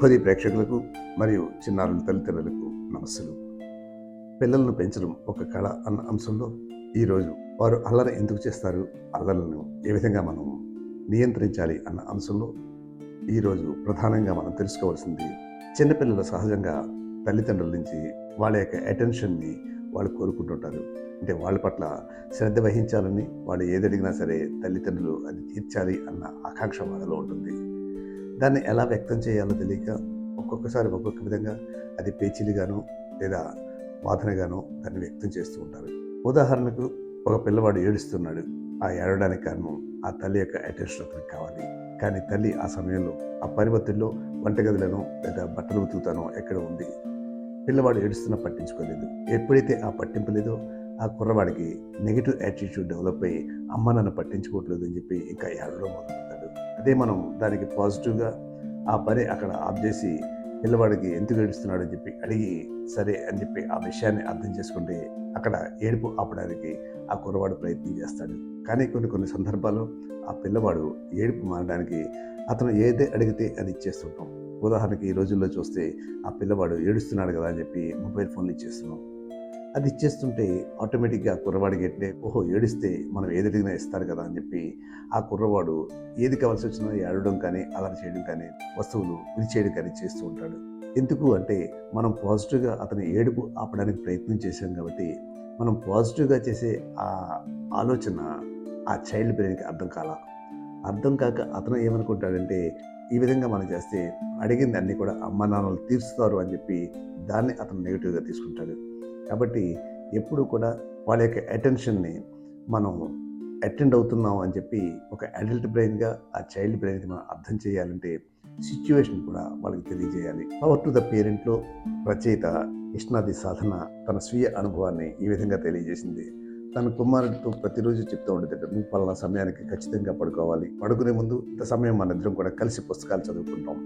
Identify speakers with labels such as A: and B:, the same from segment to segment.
A: Symphony ప్రేక్షకులకు మరియు చిన్నారుల తల్లిదండ్రులకు నమస్సులు. పిల్లలను పెంచడం ఒక కళ అన్న అంశంలో ఈరోజు వారు అల్లరి ఎందుకు చేస్తారు, అల్లర్లను ఏ విధంగా మనం నియంత్రించాలి అన్న అంశంలో ఈరోజు ప్రధానంగా మనం తెలుసుకోవాల్సింది, చిన్నపిల్లలు సహజంగా తల్లిదండ్రుల నుంచి వాళ్ళ యొక్క అటెన్షన్ని వాళ్ళు కోరుకుంటుంటారు. అంటే వాళ్ళ పట్ల శ్రద్ధ వహించాలని, వాళ్ళు ఏది అడిగినా సరే తల్లిదండ్రులు అది తీర్చాలి అన్న ఆకాంక్ష వాళ్ళలో ఉంటుంది. దాన్ని ఎలా వ్యక్తం చేయాలో తెలియక ఒక్కొక్కసారి ఒక్కొక్క విధంగా అది పేచీలుగాను లేదా వాదనగాను దాన్ని వ్యక్తం చేస్తూ ఉంటారు. ఉదాహరణకు, ఒక పిల్లవాడు ఏడుస్తున్నాడు. ఆ ఏడవడానికి కారణం ఆ తల్లి యొక్క అటెన్షన్ అతనికి కావాలి. కానీ తల్లి ఆ సమయంలో ఆ పని ఒత్తిడిలో వంటగదిలోనో లేదా బట్టలు ఉతుకుతానో ఎక్కడ ఉంది. పిల్లవాడు ఏడుస్తున్నా పట్టించుకోలేదు. ఎప్పుడైతే ఆ పట్టింపు లేదో ఆ కుర్రవాడికి నెగిటివ్ యాటిట్యూడ్ డెవలప్ అయ్యి అమ్మ నన్ను పట్టించుకోవట్లేదు అని చెప్పి ఇంకా ఏడవడం మొదలుపెడతాడు. అదే మనం దానికి పాజిటివ్గా ఆ పని అక్కడ ఆఫ్ చేసి పిల్లవాడికి ఎందుకు ఏడుస్తున్నాడు అని చెప్పి అడిగి సరే అని చెప్పి ఆ విషయాన్ని అర్థం చేసుకుంటే అక్కడ ఏడుపు ఆపడానికి ఆ కుర్రవాడు ప్రయత్నం చేస్తాడు. కానీ కొన్ని సందర్భాల్లో ఆ పిల్లవాడు ఏడుపు మారడానికి అతను ఏదే అడిగితే అది ఇచ్చేస్తుంటాం. ఉదాహరణకి ఈ రోజుల్లో చూస్తే ఆ పిల్లవాడు ఏడుస్తున్నాడు కదా అని చెప్పి మొబైల్ ఫోన్లు ఇచ్చేస్తున్నాం. అది ఇచ్చేస్తుంటే ఆటోమేటిక్గా ఆ కుర్రవాడికి ఏంటంటే, ఓహో ఏడిస్తే మనం ఏది అడిగినా ఇస్తారు కదా అని చెప్పి ఆ కుర్రవాడు ఏది కావాల్సి వచ్చినా ఏడవడం కానీ, అల్లరి చేయడం కానీ, వస్తువులు విరిచేయడం కానీ చేస్తూ ఉంటాడు. ఎందుకు అంటే, మనం పాజిటివ్గా అతని ఏడుపు ఆపడానికి ప్రయత్నం చేశాం కాబట్టి, మనం పాజిటివ్గా చేసే ఆ ఆలోచన ఆ చైల్డ్ బ్రెయిన్కి అర్థం కాక అతను ఏమనుకుంటాడంటే, ఈ విధంగా మనం చేస్తే అడిగింది అన్నీ కూడా అమ్మ నాన్నలు తీరుస్తారు అని చెప్పి దాన్ని అతను నెగిటివ్గా తీసుకుంటాడు. కాబట్టి ఎప్పుడు కూడా వాళ్ళ యొక్క అటెన్షన్ని మనం అటెండ్ అవుతున్నాం అని చెప్పి ఒక అడల్ట్ బ్రెయిన్గా ఆ చైల్డ్ బ్రెయిన్కి మనం అర్థం చేయాలంటే సిచ్యువేషన్ కూడా వాళ్ళకి తెలియజేయాలి. పవర్ టు ద పేరెంట్లో రచయిత ఇష్నాది సాధన తన స్వీయ అనుభవాన్ని ఈ విధంగా తెలియజేసింది. తన కుమారుడితో ప్రతిరోజు చెప్తూ ఉండేది, నువ్వు పలానా సమయానికి ఖచ్చితంగా పడుకోవాలి, పడుకునే ముందు ఇంత సమయం మన ఇద్దరం కూడా కలిసి పుస్తకాలు చదువుకుంటాం,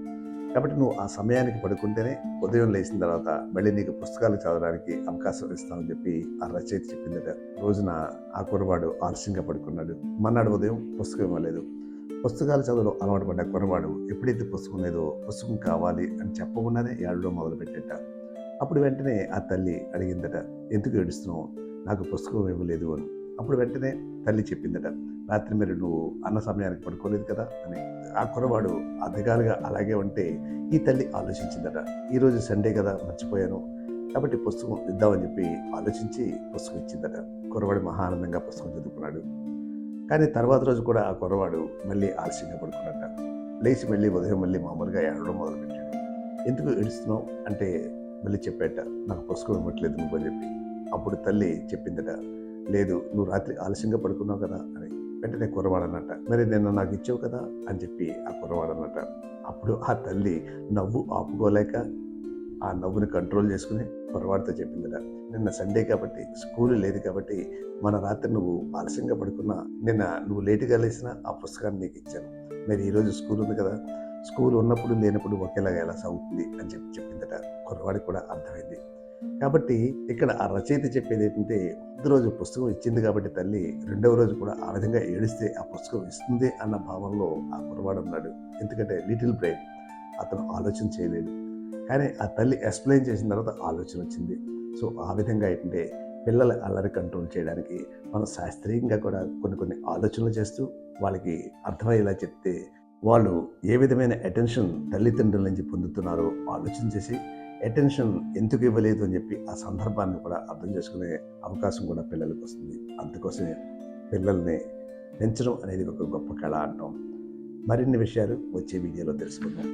A: కాబట్టి నువ్వు ఆ సమయానికి పడుకుంటేనే ఉదయం లేచిన తర్వాత మళ్ళీ నీకు పుస్తకాలు చదవడానికి అవకాశం ఇస్తామని చెప్పి ఆ రచయిత చెప్పిందట. రోజున ఆ కుర్రవాడు ఆలస్యంగా పడుకున్నాడు. మన్నాడు ఉదయం పుస్తకం ఇవ్వలేదు. పుస్తకాలు చదవడం అలవాటు పడ్డ కుర్రవాడు ఎప్పుడైతే పుస్తకం లేదో పుస్తకం కావాలి అని చెప్పకుండానే ఏడవడం మొదలుపెట్టేట. అప్పుడు వెంటనే ఆ తల్లి అడిగిందట, ఎందుకు ఏడుస్తున్నావు, నాకు పుస్తకం ఇవ్వలేదు అని. అప్పుడు వెంటనే తల్లి చెప్పిందట, రాత్రి మీరు నువ్వు అన్న సమయానికి పడుకోలేదు కదా అని. ఆ కుర్రవాడు అధికారిగా అలాగే ఉంటే ఈ తల్లి ఆలోచించిందట, ఈరోజు సండే కదా మర్చిపోయాను, కాబట్టి పుస్తకం ఇద్దామని చెప్పి ఆలోచించి పుస్తకం ఇచ్చిందట. కుర్రవాడు మహా ఆనందంగా పుస్తకం చదువుకున్నాడు. కానీ తర్వాత రోజు కూడా ఆ కుర్రవాడు మళ్ళీ ఆలస్యంగా పడుకున్నట్ట. లేచి మళ్ళీ ఉదయం మళ్ళీ మామూలుగా ఏడవడం మొదలుపెట్టాడు. ఎందుకు ఏడుస్తున్నావు అంటే మళ్ళీ చెప్పాట, నాకు పుస్తకం ఇవ్వట్లేదు నువ్వు అని చెప్పి. అప్పుడు తల్లి చెప్పిందట, లేదు నువ్వు రాత్రి ఆలస్యంగా పడుకున్నావు కదా అని. వెంటనే కుర్రవాడన్నట్ట, మరి నిన్న నాకు ఇచ్చావు కదా అని చెప్పి ఆ కుర్రవాడన్నట్ట. అప్పుడు ఆ తల్లి నవ్వు ఆపుకోలేక ఆ నవ్వుని కంట్రోల్ చేసుకుని కుర్రవాడితో చెప్పిందట, నిన్న సండే కాబట్టి స్కూల్ లేదు కాబట్టి మన రాత్రి నువ్వు ఆలస్యంగా పడుకున్నా, నిన్న నువ్వు లేటుగా లేసినా ఆ పుస్తకాన్ని నీకు ఇచ్చాను, మరి ఈరోజు స్కూల్ ఉంది కదా, స్కూల్ ఉన్నప్పుడు లేనప్పుడు ఒకేలాగా ఎలా సాగుతుంది అని చెప్పిందట. కుర్రవాడికి కూడా అర్థమైంది. కాబట్టి ఇక్కడ ఆ రచయిత చెప్పేది ఏంటంటే, ముందు రోజు పుస్తకం ఇచ్చింది కాబట్టి తల్లి రెండవ రోజు కూడా ఆ విధంగా ఏడిస్తే ఆ పుస్తకం ఇస్తుంది అన్న భావంలో ఆ కుర్రవాడు ఉన్నాడు. ఎందుకంటే లిటిల్ బ్రెయిన్, అతను ఆలోచన చేయలేడు. కానీ ఆ తల్లి ఎక్స్ప్లెయిన్ చేసిన తర్వాత ఆలోచన వచ్చింది. సో ఆ విధంగా ఏంటంటే పిల్లల అల్లరి కంట్రోల్ చేయడానికి మనం శాస్త్రీయంగా కూడా కొన్ని ఆలోచనలు చేస్తూ వాళ్ళకి అర్థమయ్యేలా చెప్తే వాళ్ళు ఏ విధమైన అటెన్షన్ తల్లిదండ్రుల నుంచి పొందుతున్నారో ఆలోచన చేసి అటెన్షన్ ఎందుకు ఇవ్వలేదు అని చెప్పి ఆ సందర్భాన్ని కూడా అర్థం చేసుకునే అవకాశం కూడా పిల్లలకు వస్తుంది. అందుకోసమే పిల్లల్ని పెంచడం అనేది ఒక గొప్ప కళ అంటాం. మరిన్ని విషయాలు వచ్చే వీడియోలో తెలుసుకుందాం.